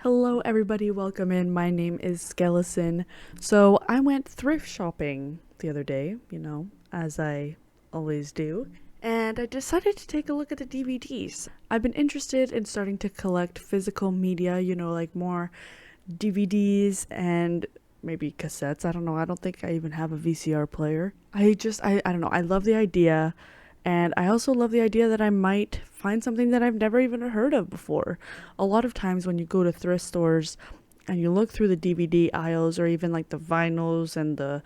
Hello everybody, welcome in. My name is Skeleton. So I went thrift shopping the other day, as I always do, and I decided to take a look at the DVDs. I've been interested in starting to collect physical media, like more DVDs and maybe cassettes. I don't know. I don't think I even have a VCR player. I don't know. I love the idea. And I also love the idea that I might find something that I've never even heard of before. A lot of times when you go to thrift stores and you look through the DVD aisles or even like the vinyls and the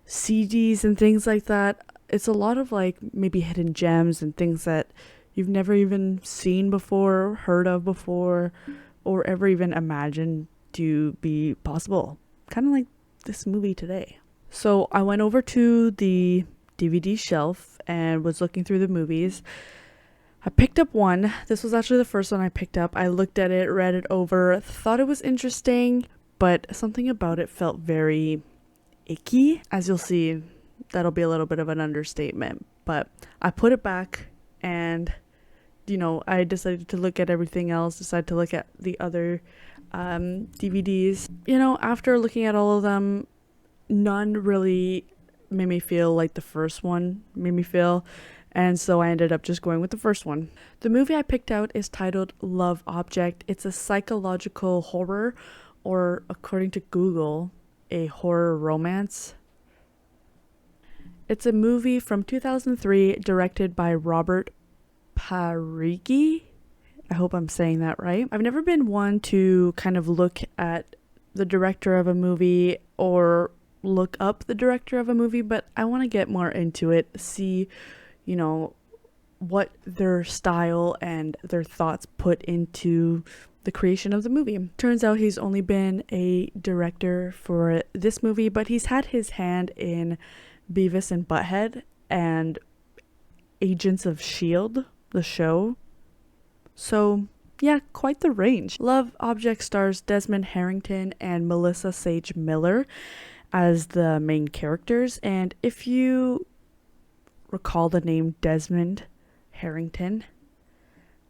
CDs and things like that, it's a lot of like maybe hidden gems and things that you've never even seen before, heard of before, or ever even imagined to be possible. Kind of like this movie today. So I went over to the DVD shelf and was looking through the movies. I picked up one. This was actually the first one I picked up. I looked at it, read it over, thought it was interesting, but something about it felt very icky. As you'll see, that'll be a little bit of an understatement. But I put it back and, I decided to look at everything else, decided to look at the other DVDs. After looking at all of them, none really made me feel like the first one made me feel, and so I ended up just going with the first one. The movie I picked out is titled Love Object. It's a psychological horror, or according to Google, a horror romance. It's a movie from 2003 directed by Robert Parigi. I hope I'm saying that right. I've never been one to kind of look at the director of a movie or look up the director of a movie, but I want to get more into it, see, what their style and their thoughts put into the creation of the movie. Turns out he's only been a director for this movie, but he's had his hand in Beavis and Butthead and Agents of S.H.I.E.L.D., the show. So yeah, quite the range. Love Object stars Desmond Harrington and Melissa Sage Miller as the main characters, and if you recall the name Desmond Harrington,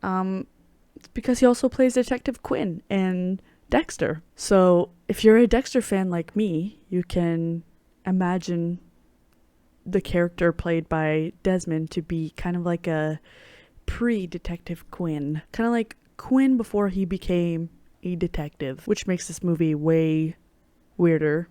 it's because he also plays Detective Quinn in Dexter. So if you're a Dexter fan like me, you can imagine the character played by Desmond to be kind of like a pre-Detective Quinn, kind of like Quinn before he became a detective, which makes this movie way weirder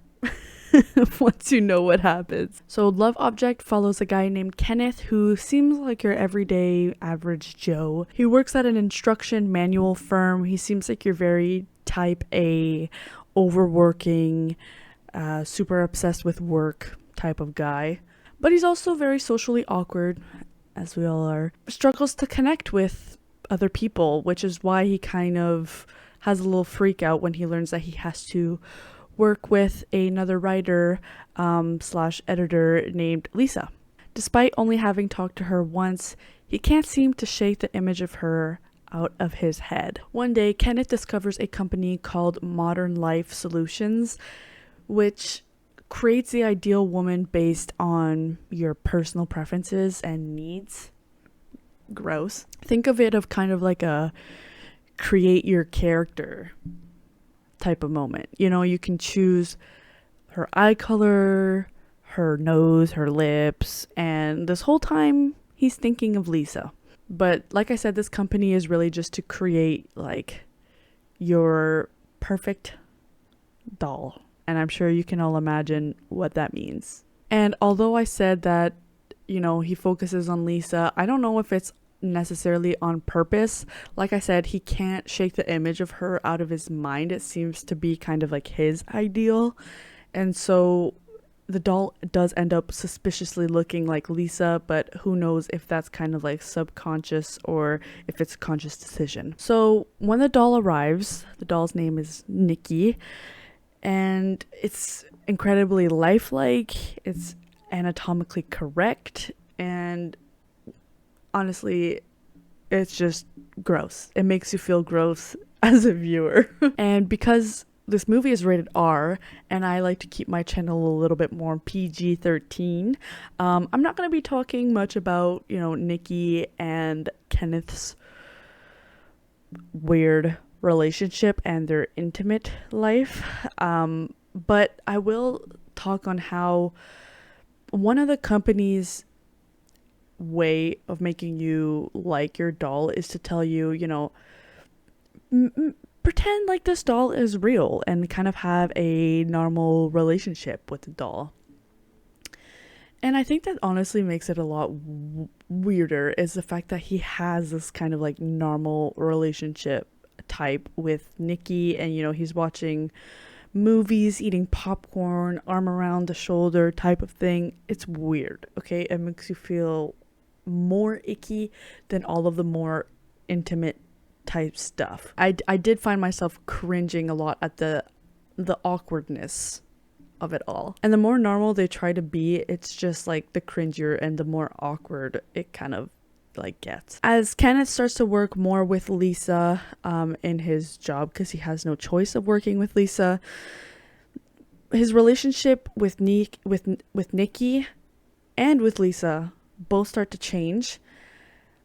once you know what happens. So Love Object follows a guy named Kenneth who seems like your everyday average Joe. He works at an instruction manual firm. He seems like your very type A, overworking, super obsessed with work type of guy. But he's also very socially awkward, as we all are. Struggles to connect with other people, which is why he kind of has a little freak out when he learns that he has to work with another writer slash editor named Lisa. Despite only having talked to her once, he can't seem to shake the image of her out of his head. One day, Kenneth discovers a company called Modern Life Solutions, which creates the ideal woman based on your personal preferences and needs. Gross. Think of it of kind of like a create your character type of moment. You can choose her eye color, her nose, her lips, and this whole time he's thinking of Lisa. But like I said, this company is really just to create like your perfect doll, and I'm sure you can all imagine what that means. And although I said that he focuses on Lisa, I don't know if it's necessarily on purpose. Like I said, he can't shake the image of her out of his mind. It seems to be kind of like his ideal, and so the doll does end up suspiciously looking like Lisa, but who knows if that's kind of like subconscious or if it's a conscious decision. So when the doll arrives, the doll's name is Nikki, and it's incredibly lifelike, it's anatomically correct, and honestly, it's just gross. It makes you feel gross as a viewer. And because this movie is rated R, and I like to keep my channel a little bit more PG-13, I'm not going to be talking much about, Nikki and Kenneth's weird relationship and their intimate life. But I will talk on how one of the company's way of making you like your doll is to tell you, pretend like this doll is real and kind of have a normal relationship with the doll. And I think that honestly makes it a lot weirder is the fact that he has this kind of like normal relationship type with Nikki, and he's watching movies, eating popcorn, arm around the shoulder type of thing. It's weird, okay? It makes you feel more icky than all of the more intimate type stuff. I did find myself cringing a lot at the awkwardness of it all. And the more normal they try to be, it's just like the cringier and the more awkward it kind of like gets. As Kenneth starts to work more with Lisa in his job, because he has no choice of working with Lisa, his relationship with Nikki and with Lisa both start to change.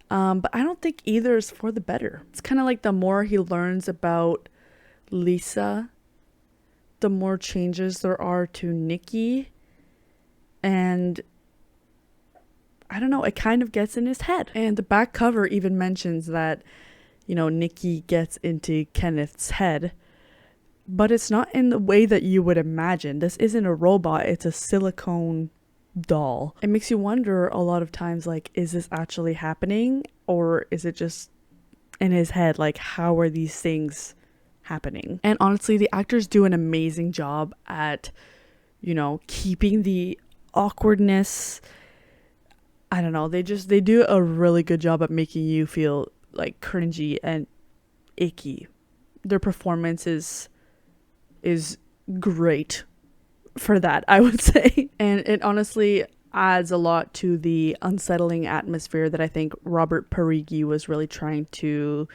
But I don't think either is for the better. It's kind of like the more he learns about Lisa, the more changes there are to Nikki. And I don't know, it kind of gets in his head. And the back cover even mentions that, Nikki gets into Kenneth's head. But it's not in the way that you would imagine. This isn't a robot, it's a silicone doll. It makes you wonder a lot of times, like, is this actually happening? Or is it just in his head? Like, how are these things happening? And honestly, the actors do an amazing job at, keeping the awkwardness. I don't know, they do a really good job at making you feel like cringy and icky. Their performance is great for that, I would say. And it honestly adds a lot to the unsettling atmosphere that I think Robert Parigi was really trying to,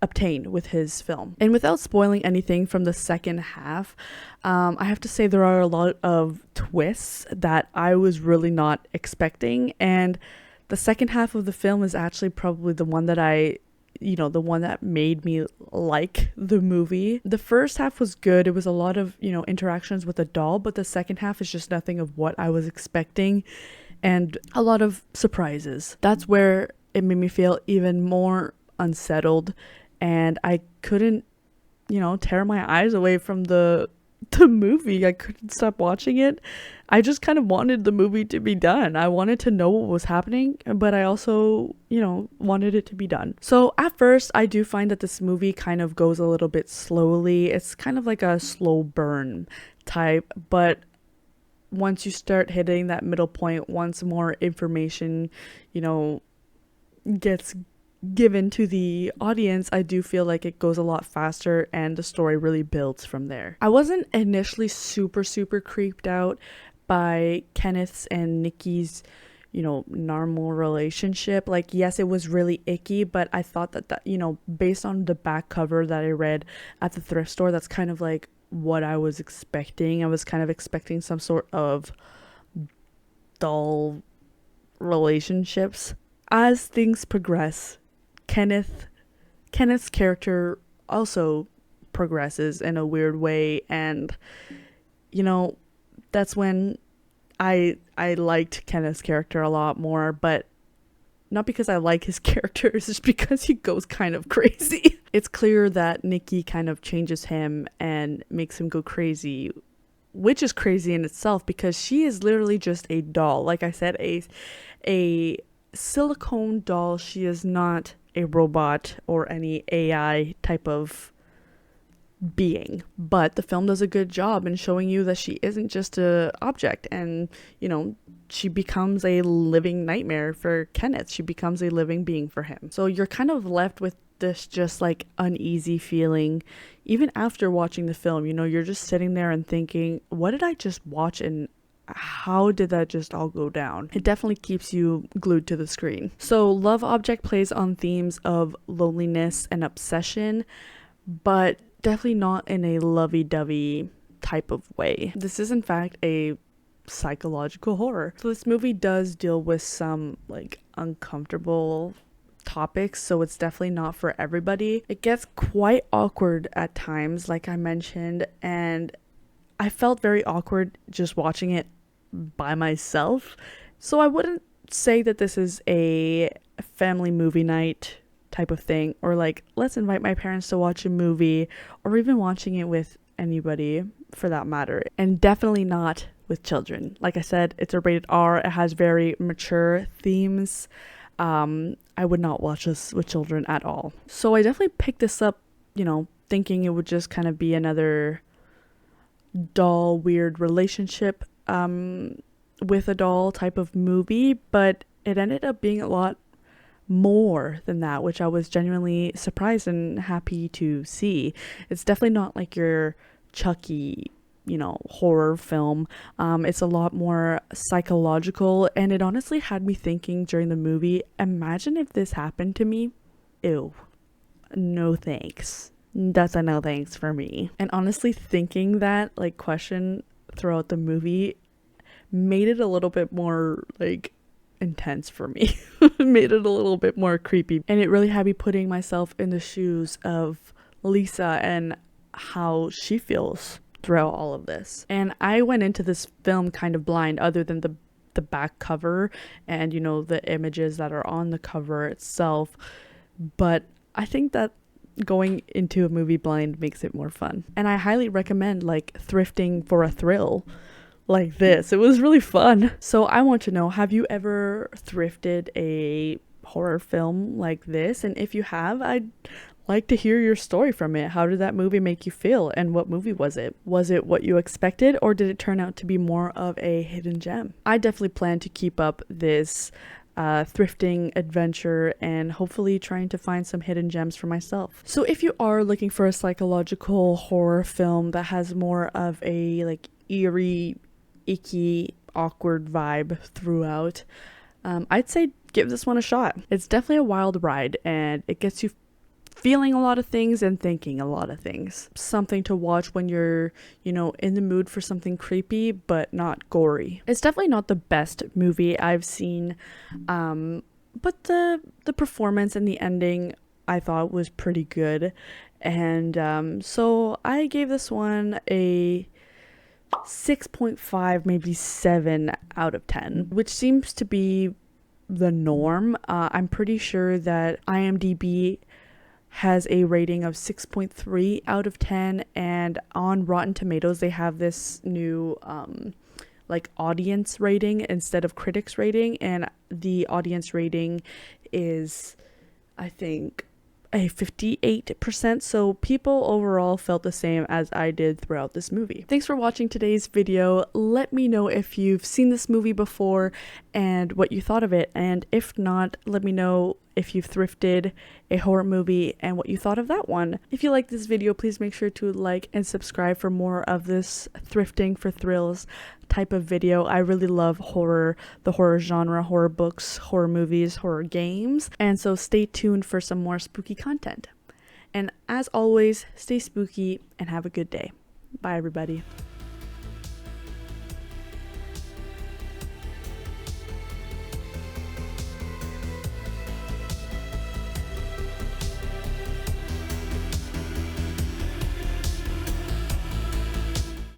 obtain with his film. And without spoiling anything from the second half, I have to say there are a lot of twists that I was really not expecting. And the second half of the film is actually probably the one that the one that made me like the movie. The first half was good. It was a lot of, interactions with the doll, but the second half is just nothing of what I was expecting and a lot of surprises. That's where it made me feel even more unsettled, and I couldn't, tear my eyes away from the movie. I couldn't stop watching it. I just kind of wanted the movie to be done. I wanted to know what was happening, but I also, wanted it to be done. So at first, I do find that this movie kind of goes a little bit slowly. It's kind of like a slow burn type, but once you start hitting that middle point, once more information, gets given to the audience, I do feel like it goes a lot faster and the story really builds from there. I wasn't initially super creeped out by Kenneth's and Nikki's, normal relationship. Like, yes, it was really icky, but I thought that, based on the back cover that I read at the thrift store, that's kind of like what I was expecting. I was kind of expecting some sort of dull relationships. As things progress, Kenneth's character also progresses in a weird way, and that's when I liked Kenneth's character a lot more, but not because I like his character, it's just because he goes kind of crazy. It's clear that Nikki kind of changes him and makes him go crazy, which is crazy in itself because she is literally just a doll. Like I said, a silicone doll. She is not a robot or any AI type of being, but the film does a good job in showing you that she isn't just a object, and she becomes a living nightmare for Kenneth. She becomes a living being for him. So you're kind of left with this just like uneasy feeling even after watching the film. You're just sitting there and thinking, what did I just watch and how did that just all go down? It definitely keeps you glued to the screen. So Love Object plays on themes of loneliness and obsession, but definitely not in a lovey-dovey type of way. This is in fact a psychological horror. So this movie does deal with some like uncomfortable topics, so it's definitely not for everybody. It gets quite awkward at times, like I mentioned, and I felt very awkward just watching it by myself. So I wouldn't say that this is a family movie night type of thing, or like, let's invite my parents to watch a movie, or even watching it with anybody for that matter. And definitely not with children. Like I said, it's a rated R. It has very mature themes. I would not watch this with children at all. So I definitely picked this up, thinking it would just kind of be another doll weird relationship with a doll type of movie, but it ended up being a lot more than that, which I was genuinely surprised and happy to see. It's definitely not like your Chucky, horror film. It's a lot more psychological, and it honestly had me thinking during the movie, imagine if this happened to me. Ew. No thanks. That's a no thanks for me. And honestly, thinking that question throughout the movie made it a little bit more intense for me. Made it a little bit more creepy, and it really had me putting myself in the shoes of Lisa and how she feels throughout all of this. And I went into this film kind of blind, other than the back cover and the images that are on the cover itself, but I think that going into a movie blind makes it more fun. And I highly recommend thrifting for a thrill like this. It was really fun. So I want to know, have you ever thrifted a horror film like this? And if you have, I'd like to hear your story from it. How did that movie make you feel, and what movie was it? Was it what you expected, or did it turn out to be more of a hidden gem? I definitely plan to keep up this thrifting adventure and hopefully trying to find some hidden gems for myself. So if you are looking for a psychological horror film that has more of a eerie, icky, awkward vibe throughout, I'd say give this one a shot. It's definitely a wild ride, and it gets you feeling a lot of things and thinking a lot of things. Something to watch when you're, in the mood for something creepy but not gory. It's definitely not the best movie I've seen, but the performance and the ending I thought was pretty good. And so I gave this one a 6.5, maybe 7 out of 10, which seems to be the norm. I'm pretty sure that IMDb has a rating of 6.3 out of 10, and on Rotten Tomatoes they have this new audience rating instead of critics rating, and the audience rating is, I think, a 58%, so people overall felt the same as I did throughout this movie. Thanks for watching today's video. Let me know if you've seen this movie before and what you thought of it, and if not, let me know if you've thrifted a horror movie and what you thought of that one. If you like this video, please make sure to like and subscribe for more of this thrifting for thrills type of video. I really love horror, the horror genre, horror books, horror movies, horror games, and so stay tuned for some more spooky content. And as always, stay spooky and have a good day. Bye everybody.